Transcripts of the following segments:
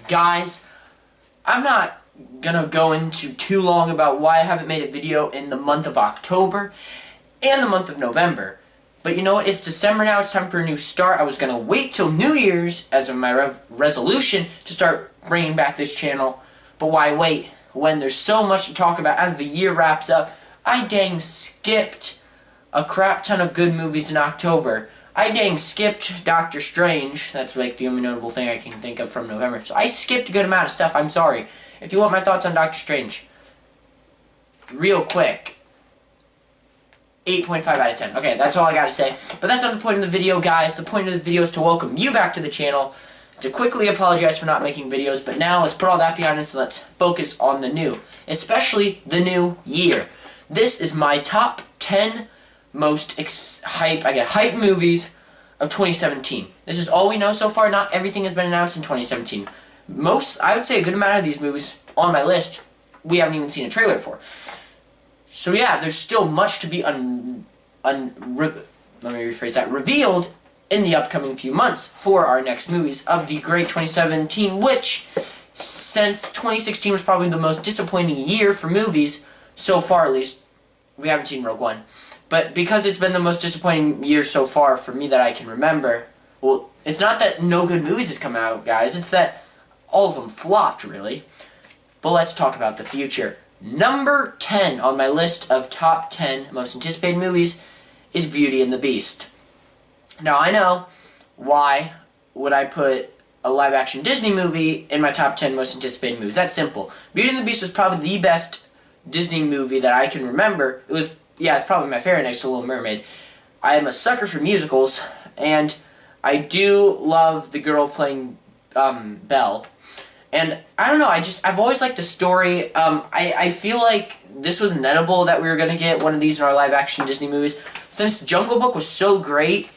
Guys, I'm not gonna go into too long about why I haven't made a video in the month of October and the month of November. But you know what? It's December now. It's time for a new start. I was gonna wait till New Year's as of my resolution to start bringing back this channel. But why wait when there's so much to talk about as the year wraps up? I dang skipped a crap ton of good movies in October. I dang skipped Doctor Strange. That's like the only notable thing I can think of from November. So I skipped a good amount of stuff. I'm sorry. If you want my thoughts on Doctor Strange, real quick, 8.5 out of 10. Okay, that's all I gotta say. But that's not the point of the video, guys. The point of the video is to welcome you back to the channel, to quickly apologize for not making videos, but now let's put all that behind us and let's focus on the new, especially the new year. This is my top 10 most hype movies of 2017. This is all we know so far. Not everything has been announced in 2017. I would say a good amount of these movies on my list, we haven't even seen a trailer for. So yeah, there's still much to be revealed in the upcoming few months for our next movies of the great 2017, which, since 2016 was probably the most disappointing year for movies, so far at least, we haven't seen Rogue One. But because it's been the most disappointing year so far for me that I can remember, well, it's not that no good movies has come out, guys, it's that all of them flopped, really. But let's talk about the future. Number 10 on my list of top 10 most anticipated movies is Beauty and the Beast. Now, I know, why would I put a live-action Disney movie in my top 10 most anticipated movies? That's simple. Beauty and the Beast was probably the best Disney movie that I can remember. It's probably my favorite next to Little Mermaid. I am a sucker for musicals, and I do love the girl playing Belle. And I don't know, I've always liked the story. I feel like this was inevitable that we were going to get one of these in our live-action Disney movies. Since Jungle Book was so great,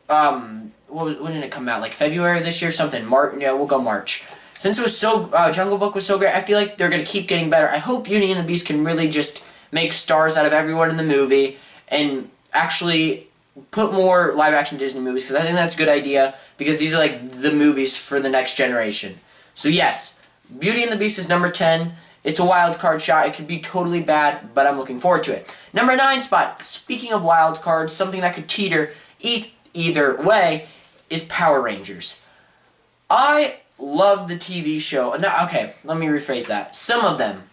when did it come out? Like February of this year? Something. Yeah, we'll go March. Since it was so, Jungle Book was so great, I feel like they're going to keep getting better. I hope Beauty and the Beast can really just make stars out of everyone in the movie and actually put more live-action Disney movies, because I think that's a good idea, because these are like the movies for the next generation. So yes, Beauty and the Beast is number 10. It's a wild card shot. It could be totally bad, but I'm looking forward to it. Number 9 spot, speaking of wild cards, something that could teeter either way, is Power Rangers. I love the TV show. Now, okay, let me rephrase that. Some of them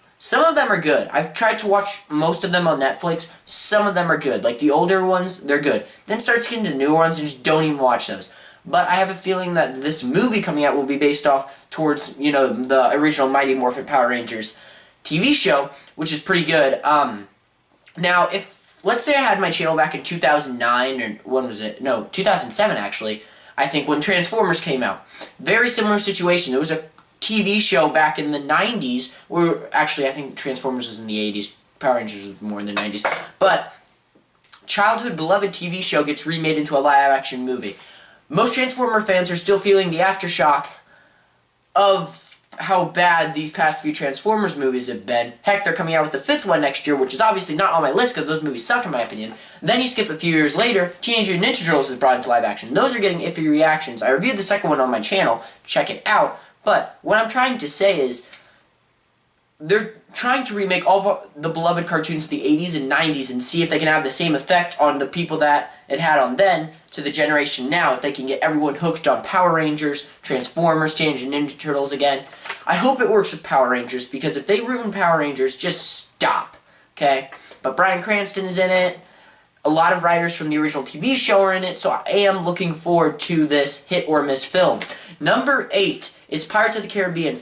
are good. I've tried to watch most of them on Netflix. Some of them are good. Like the older ones, they're good. Then starts getting to newer ones and just don't even watch those. But I have a feeling that this movie coming out will be based off towards, you know, the original Mighty Morphin Power Rangers TV show, which is pretty good. Now, let's say I had my channel back in 2009, or when was it? No, 2007 actually, I think, when Transformers came out. Very similar situation. There was a TV show back in the 90s, where actually I think Transformers was in the 80s, Power Rangers was more in the 90s. But childhood beloved TV show gets remade into a live-action movie. Most Transformer fans are still feeling the aftershock of how bad these past few Transformers movies have been. Heck, they're coming out with the 5th one next year, which is obviously not on my list because those movies suck in my opinion. Then you skip a few years later, Teenage Mutant Ninja Turtles is brought into live action. Those are getting iffy reactions. I reviewed the second one on my channel. Check it out. But what I'm trying to say is, they're trying to remake all of the beloved cartoons of the 80s and 90s and see if they can have the same effect on the people that it had on then to the generation now, if they can get everyone hooked on Power Rangers, Transformers, Teenage Ninja Turtles again. I hope it works with Power Rangers, because if they ruin Power Rangers, just stop, okay? But Bryan Cranston is in it. A lot of writers from the original TV show are in it, so I am looking forward to this hit or miss film. Number 8 is Pirates of the Caribbean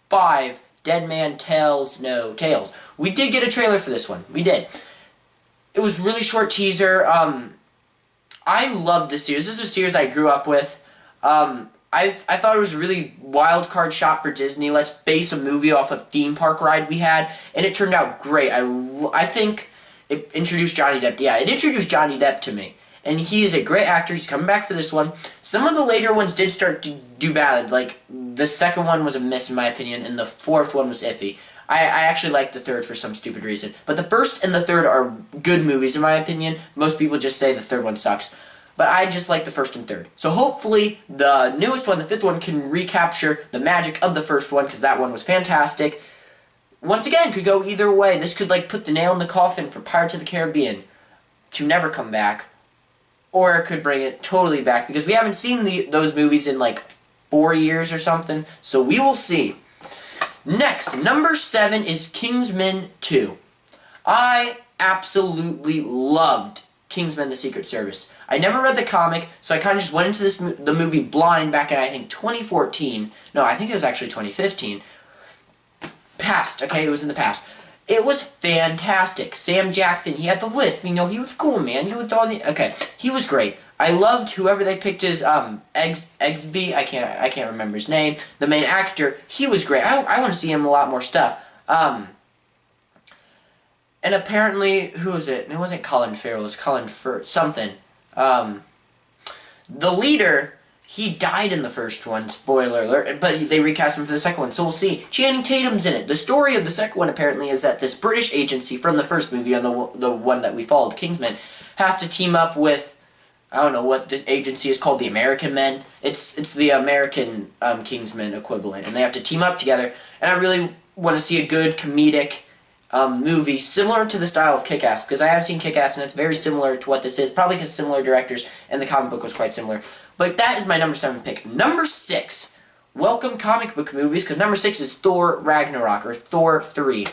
5, Dead Man Tells No Tales. We did get a trailer for this one. We did. It was a really short teaser. I love this series. This is a series I grew up with. I thought it was a really wild card shot for Disney. Let's base a movie off a theme park ride we had, and it turned out great. I think it introduced Johnny Depp. Yeah, it introduced Johnny Depp to me. And he is a great actor. He's coming back for this one. Some of the later ones did start to do bad. Like, the second one was a miss, in my opinion, and the fourth one was iffy. I actually like the third for some stupid reason. But the first and the third are good movies, in my opinion. Most people just say the third one sucks. But but I just like the first and third. So hopefully the newest one, the fifth one, can recapture the magic of the first one, because that one was fantastic. Once again, could go either way. This could like put the nail in the coffin for Pirates of the Caribbean to never come back, or it could bring it totally back, because we haven't seen those movies in like 4 years or something, so we will see. Next, number 7 is Kingsman 2. I absolutely loved Kingsman: The Secret Service. I never read the comic, so I kind of just went into the movie blind back in, I think, 2014. No, I think it was actually 2015. Past, okay, it was in the past. It was fantastic. Sam Jackson, he had the lisp, you know, he was cool, man. He was all the, okay, he was great. I loved whoever they picked as Eggsby. I can't remember his name. The main actor, he was great. I want to see him in a lot more stuff. And apparently, who was it? It wasn't Colin Farrell. It was Colin something. The leader, he died in the first one. Spoiler alert. But they recast him for the second one, so we'll see. Channing Tatum's in it. The story of the second one apparently is that this British agency from the first movie, and the one that we followed, Kingsman, has to team up with, I don't know what this agency is called, the American Men. It's the American Kingsman equivalent, and they have to team up together. And I really want to see a good comedic movie similar to the style of Kick-Ass, because I have seen Kick-Ass and it's very similar to what this is, probably because similar directors and the comic book was quite similar. But that is my number 7 pick. Number 6, welcome comic book movies, because number 6 is Thor Ragnarok, or Thor 3.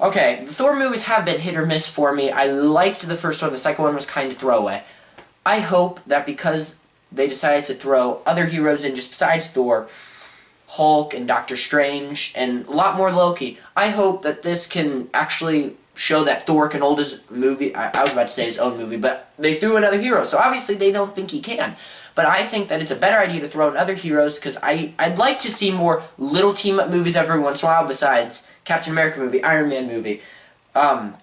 Okay, the Thor movies have been hit or miss for me. I liked the first one, the second one was kind of throwaway. I hope that because they decided to throw other heroes in just besides Thor, Hulk and Doctor Strange, and a lot more Loki, I hope that this can actually show that Thor can hold his movie, I was about to say his own movie, but they threw another hero, so obviously they don't think he can. But I think that it's a better idea to throw in other heroes, because I'd like to see more little team-up movies every once in a while besides Captain America movie, Iron Man movie,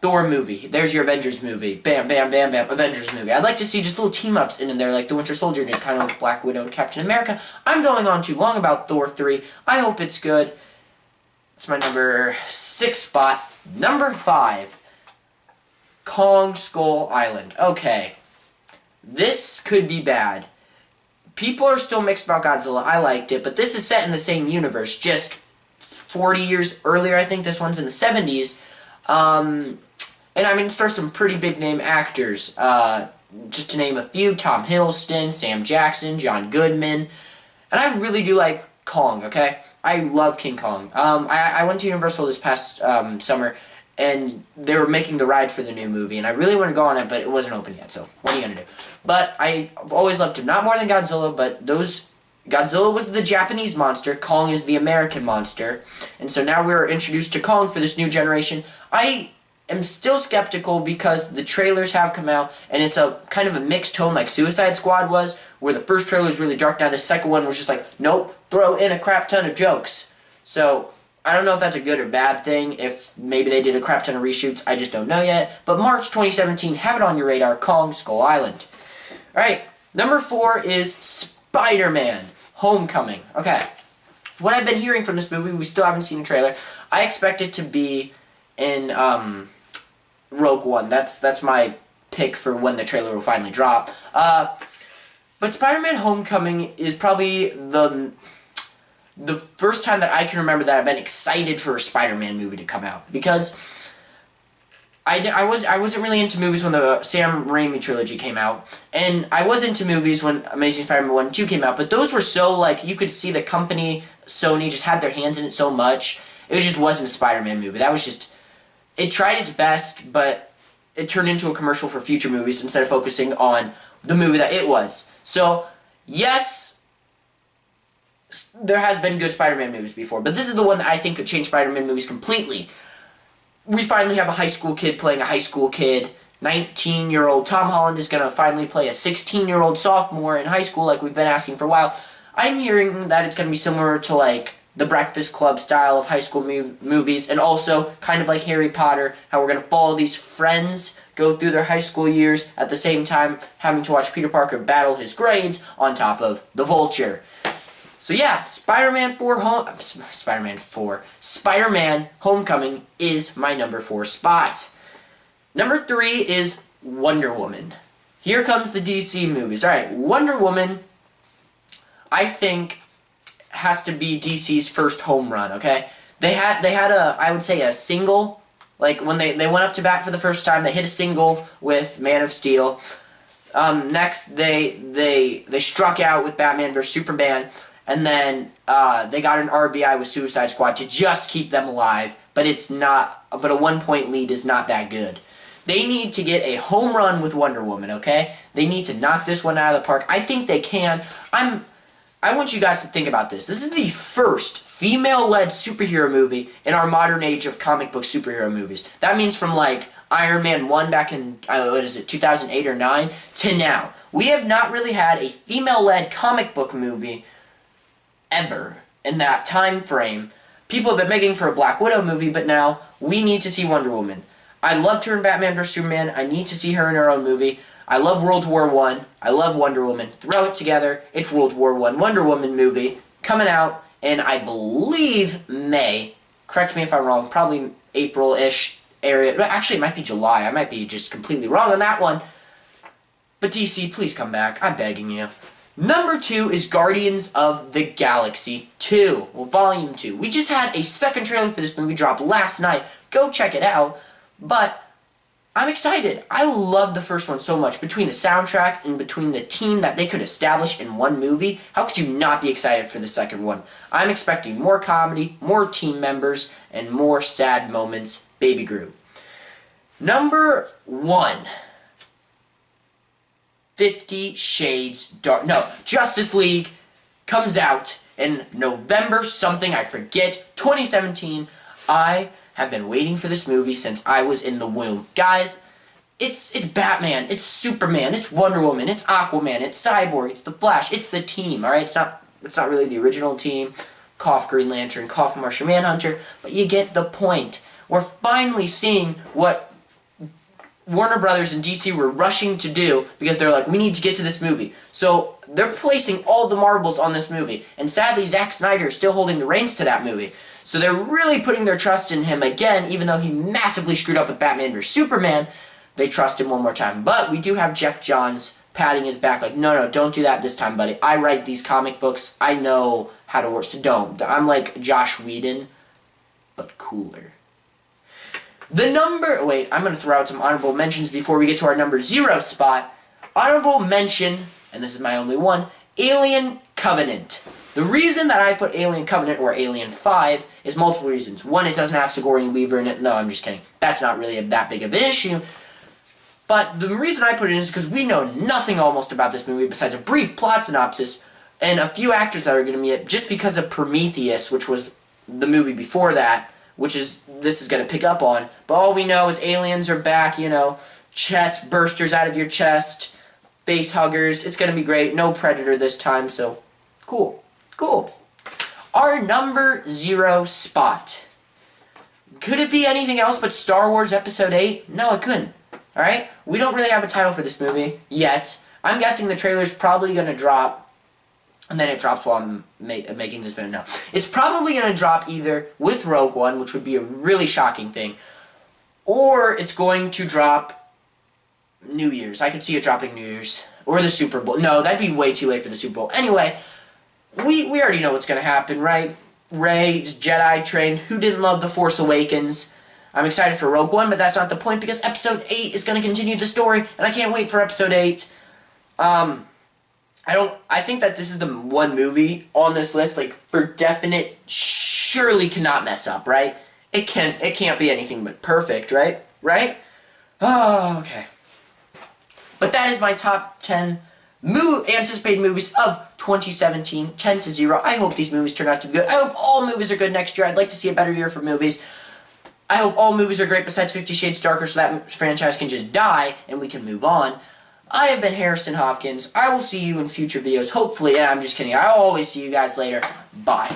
Thor movie, there's your Avengers movie, bam, bam, bam, bam, Avengers movie. I'd like to see just little team-ups in there, like the Winter Soldier did, kind of like Black Widow and Captain America. I'm going on too long about Thor 3. I hope it's good. It's my number 6 spot. Number 5, Kong Skull Island. Okay, this could be bad. People are still mixed about Godzilla. I liked it, but this is set in the same universe, just 40 years earlier. I think this one's in the 70s. And I mean, it stars some pretty big name actors, just to name a few: Tom Hiddleston, Sam Jackson, John Goodman, and I really do like Kong, okay? I love King Kong. I went to Universal this past, summer, and they were making the ride for the new movie, and I really wanted to go on it, but it wasn't open yet, so what are you gonna do? But I've always loved him, not more than Godzilla, but Godzilla was the Japanese monster, Kong is the American monster, and so now we're introduced to Kong for this new generation. I am still skeptical because the trailers have come out, and it's a kind of a mixed tone like Suicide Squad was, where the first trailer was really dark, now the second one was just like, nope, throw in a crap ton of jokes. So, I don't know if that's a good or bad thing, if maybe they did a crap ton of reshoots, I just don't know yet. But March 2017, have it on your radar, Kong Skull Island. Alright, number 4 is Spider-Man Homecoming. Okay, what I've been hearing from this movie, we still haven't seen a trailer. I expect it to be in Rogue One. That's my pick for when the trailer will finally drop. But Spider-Man Homecoming is probably the first time that I can remember that I've been excited for a Spider-Man movie to come out, because I wasn't really into movies when the Sam Raimi trilogy came out, and I was into movies when Amazing Spider-Man 1 and 2 came out, but those were so, like, you could see the company, Sony, just had their hands in it so much. It just wasn't a Spider-Man movie. That was just, it tried its best, but it turned into a commercial for future movies instead of focusing on the movie that it was. So, yes, there has been good Spider-Man movies before, but this is the one that I think could change Spider-Man movies completely. We finally have a high school kid playing a high school kid. 19-year-old Tom Holland is going to finally play a 16-year-old sophomore in high school like we've been asking for a while. I'm hearing that it's going to be similar to, like, the Breakfast Club style of high school movies, and also kind of like Harry Potter, how we're going to follow these friends go through their high school years at the same time having to watch Peter Parker battle his grades on top of the Vulture. So yeah, Spider-Man Homecoming is my number 4 spot. Number 3 is Wonder Woman. Here comes the DC movies. Alright, Wonder Woman, I think, has to be DC's first home run, okay? They had a, I would say, a single, like, when they went up to bat for the first time, they hit a single with Man of Steel. Next, they struck out with Batman vs. Superman, and then they got an RBI with Suicide Squad to just keep them alive, but it's not, but a 1-point lead is not that good. They need to get a home run with Wonder Woman, okay? They need to knock this one out of the park. I think they can. I want you guys to think about this. This is the first female-led superhero movie in our modern age of comic book superhero movies. That means from, like, Iron Man 1 back in, what is it, 2008 or 9, to now. We have not really had a female-led comic book movie ever in that time frame. People have been begging for a Black Widow movie, but now we need to see Wonder Woman. I loved her in Batman vs. Superman. I need to see her in her own movie. I love World War I. I love Wonder Woman. Throw it together. It's World War I Wonder Woman movie coming out in, I believe, May. Correct me if I'm wrong. Probably April-ish area. Actually, it might be July. I might be just completely wrong on that one. But DC, please come back. I'm begging you. Number 2 is Guardians of the Galaxy 2. Well, Volume 2. We just had a second trailer for this movie drop last night. Go check it out. But I'm excited. I love the first one so much. Between the soundtrack and between the team that they could establish in one movie, how could you not be excited for the second one? I'm expecting more comedy, more team members, and more sad moments. Baby Groot. Number 1. 50 Shades Dark. No, Justice League comes out in November something, I forget, 2017. I have been waiting for this movie since I was in the womb. Guys, it's Batman, it's Superman, it's Wonder Woman, it's Aquaman, it's Cyborg, it's the Flash, it's the team, alright? It's not really the original team. Cough Green Lantern, cough Martian Manhunter, but you get the point. We're finally seeing what Warner Brothers and DC were rushing to do because they're like, we need to get to this movie. So they're placing all the marbles on this movie. And sadly, Zack Snyder is still holding the reins to that movie. So they're really putting their trust in him again, even though he massively screwed up with Batman vs. Superman. They trust him one more time. But we do have Jeff Johns patting his back like, no, don't do that this time, buddy. I write these comic books. I know how to work, so don't. I'm like Josh Whedon, but cooler. Wait, I'm going to throw out some honorable mentions before we get to our number 0 spot. Honorable mention, and this is my only one, Alien Covenant. The reason that I put Alien Covenant or Alien 5 is multiple reasons. One, it doesn't have Sigourney Weaver in it. No, I'm just kidding. That's not really that big of an issue. But the reason I put it in is because we know nothing almost about this movie besides a brief plot synopsis and a few actors that are going to be it just because of Prometheus, which was the movie before that, which is this is going to pick up on. But all we know is aliens are back, you know, chest bursters out of your chest, face huggers. It's going to be great. No Predator this time, so cool. Cool. Our number 0 spot. Could it be anything else but Star Wars Episode 8? No, it couldn't. Alright? We don't really have a title for this movie yet. I'm guessing the trailer's probably going to drop, and then it drops while I'm making this video. No. It's probably going to drop either with Rogue One, which would be a really shocking thing, or it's going to drop New Year's. I could see it dropping New Year's. Or the Super Bowl. No, that'd be way too late for the Super Bowl. Anyway, we already know what's going to happen, right? Rey's Jedi trained. Who didn't love The Force Awakens? I'm excited for Rogue One, but that's not the point because Episode 8 is going to continue the story, and I can't wait for Episode 8. I think that this is the one movie on this list, like, for definite, surely cannot mess up, right? It can't be anything but perfect, right? Right? Oh, okay. But that is my top 10 anticipated movies of 2017, 10-0. I hope these movies turn out to be good. I hope all movies are good next year. I'd like to see a better year for movies. I hope all movies are great besides 50 Shades Darker so that franchise can just die and we can move on. I have been Harrison Hopkins. I will see you in future videos. Hopefully, I'm just kidding. I always see you guys later. Bye.